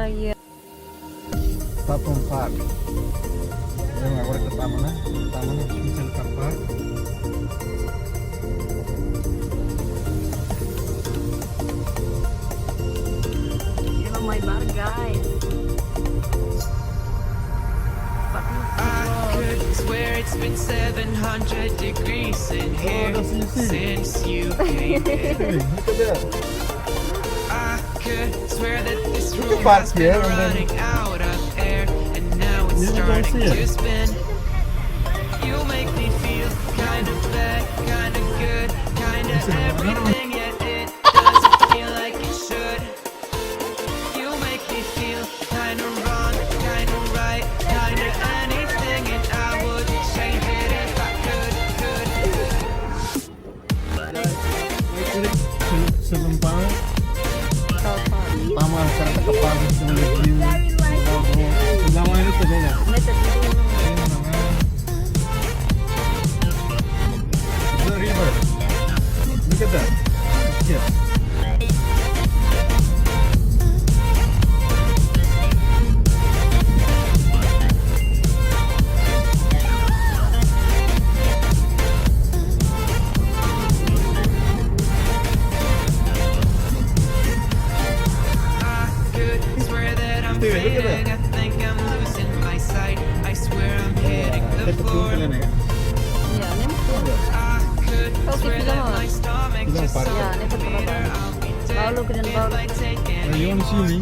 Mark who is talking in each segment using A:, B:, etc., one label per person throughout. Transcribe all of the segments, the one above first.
A: iya.
B: Tatum Park. Ayan nga, wala tama na. Tama na, Central Park.
A: Ini mah my bar guys.
C: I could swear it's been 700 degrees in here
B: that's easy.
C: since you came in.
B: Hey, look at that.
C: I could swear that this room
B: park
C: has been
B: here and then-
C: running out of air, and now it's
B: You don't
C: starting
B: see it.
C: to spin. You make me feel kind of bad, kind of good, kind of everything, yet it doesn't feel like it should. You make me feel kind of wrong, kind of right, kind of anything, and I would change it if I could.
B: Sebelum
A: Tatum.
B: tama, karena kepagod ng review. Pertama ini saja ya.
A: Method dulu.
B: The river. Look at that. Yes.
C: I could swear that I'm
B: Steven, look at
C: fading.
B: that.
C: I think I'm losing my sight. I swear I'm hitting the
B: Kita
C: floor.
B: kalian ya.
A: Iya, ini
C: I could
A: Oh,
C: swear
A: kita
C: that
A: mau.
C: my stomach
B: Kita
C: just
B: mau parkir.
A: Ya,
C: sunk
A: ini
C: a
A: betul
C: meter.
A: apa?
C: I'll be dead
A: Paolo, kemudian
C: if
A: Paolo.
C: I take
B: Nah, you
C: any
B: want to see
C: more.
B: me?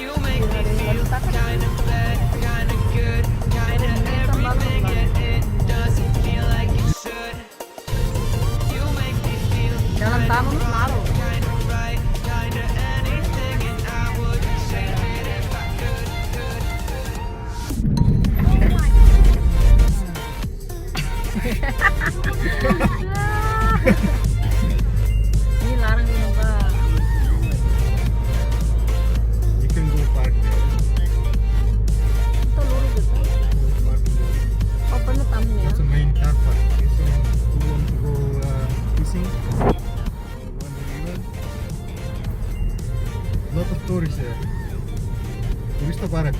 C: You make me feel kind of bad, kind of good, kind of everything, yet it doesn't feel like it should. You make me feel
A: dalam tamu
C: kind
A: malu.
C: of right, kind of anything, and I would change it if I could.
A: Ini larang di Bang.
B: You can go park there.
A: Itu lurus gitu.
B: Park there.
A: Open the tamunya.
B: That's a main car park. Okay, so you want to go fishing? Go on the river. Lot of tourists here. Turista park.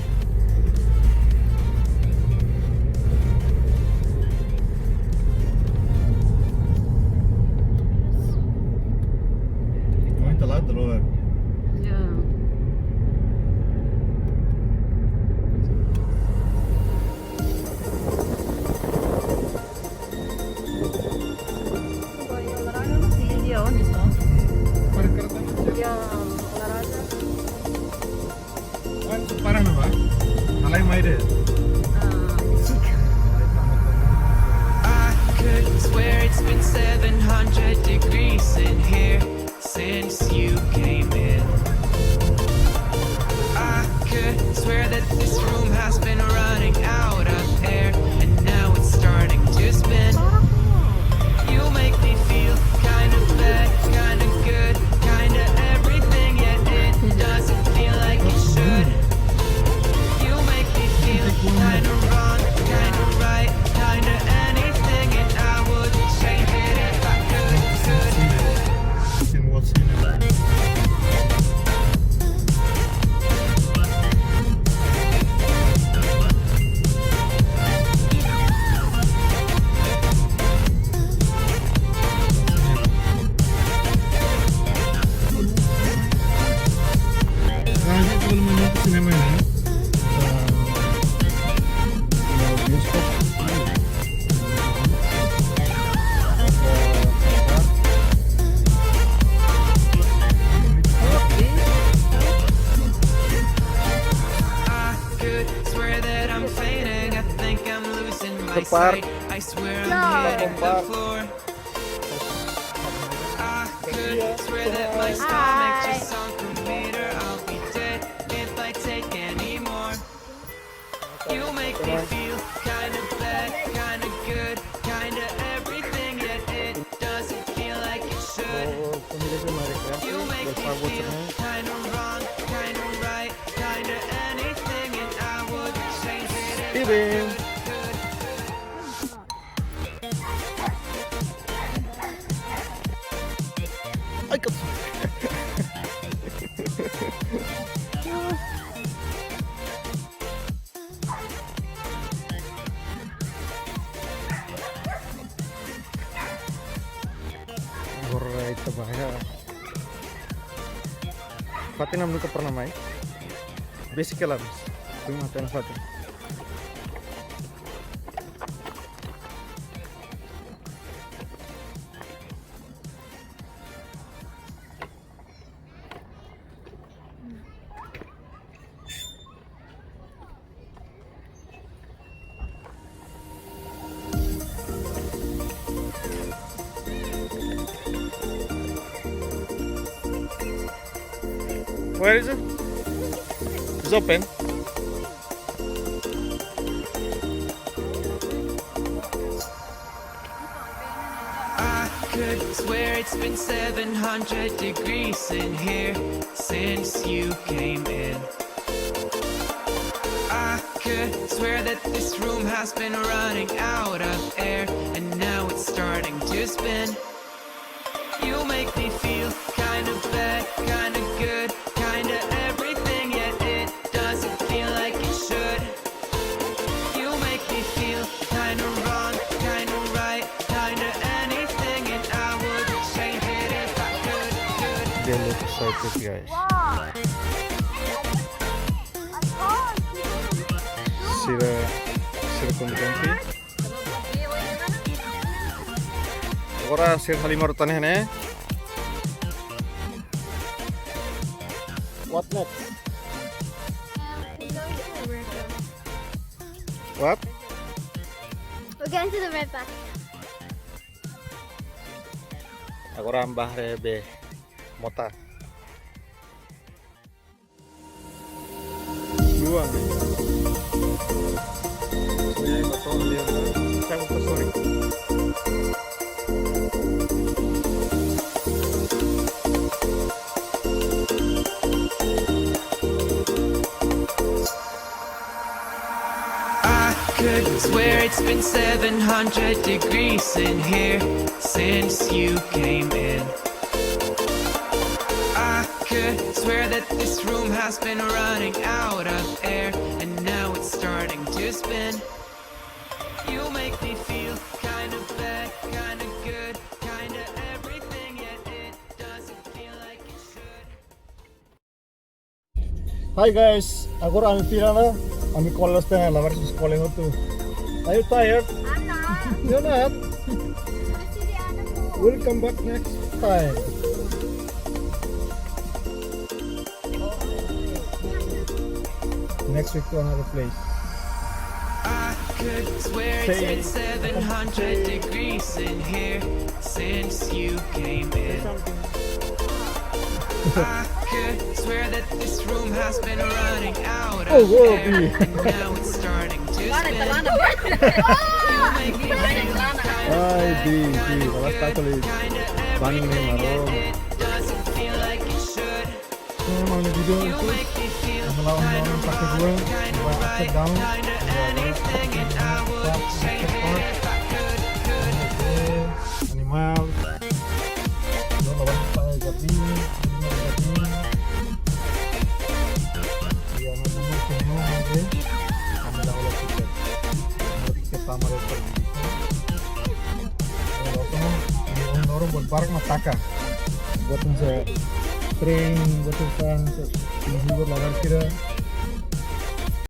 B: Going te laat hoor.
A: Ya. Kayak olahraga masih dia on gitu.
B: Park kereta.
A: Ya, olahraga.
B: Kan parah nih pak. Alay main deh.
A: Fisik.
C: I could swear it's been 700 degrees in here since you came in. I could swear that this room has been running out of air, and now it's starting to spin. You make me feel kind of bad, kind of good, kind of everything, yet it doesn't feel like it should. You make me feel kind of wrong, kind of right, kind of anything, and I would change it if I could.
B: You can watch cinema. Nah, ini sebelum menuju ke sinema ini, bioskop.
C: I could swear that I'm fading. I think I'm losing my
B: Tepat.
C: sight. I swear I'm hitting the
B: Tepat.
C: floor. I could swear that my stomach just sunk a meter. I'll be dead if I take any more. You make me feel kind of bad, kind of good, kind of everything, yet it doesn't feel like it should. You make me feel kind of wrong, kind of right, kind of anything, and I would change it if I
B: Steven.
C: could.
B: Ay, kat- Agora ito bahaya. Fatih namun ke pernah main. Basic lah bis. Cuma ten Fatih. Where is it? It's open.
C: I could swear it's been 700 degrees in here since you came in. I could swear that this room has been running out of air, and now it's starting to spin. You make me feel kind of bad, kind of good, kind of everything, yet it doesn't feel like it should. You make me feel kind of wrong, kind of right, kind of anything, and I would change it if I could.
B: Dia look excited guys. Sira konti. Agora sir halimar taneh ne. What next? What?
D: We're going to the red bus.
B: Agora ambah rebe mota. Luang. Saya betul lihat. Saya mau sorry.
C: Could swear it's been 700 degrees in here since you came in. I could swear that this room has been running out of air, and now it's starting to spin. You make me feel kind of bad, kind of good, kind of everything, yet it doesn't feel like it should.
B: Hi guys, agora আমি ফিরানো আমি college থেকে লাভার college হতো Are you tired?
D: I'm not.
B: You're not.
D: I see the other four.
B: We'll come back next time. Next week to another place.
C: I could swear it's been 700 degrees in here since you came in. I could swear that this room has been running out of air, and now it's starting to spin. You make me feel
B: Ay, di,
C: kind of
B: balas tayo
C: good,
B: ulit.
C: kind of
B: Bangin na yung
C: everything,
B: maro.
C: yet it doesn't feel like it should.
B: Mga video
C: You
B: ito.
C: make me feel
B: Malawan
C: kind
B: na
C: of
B: ang sakit ko.
C: wrong, kind of
B: Upside
C: right,
B: down.
C: kind of anything, and I would change it if I could.
B: Animal. Doon lawan tayo gabi. Iya, nabubog ko mo ngayon. Kami lang ulit tiket. Tiket tama rin pa. Yung norong buat park mataka. Buat sa train, buat sa hibur lawan kira.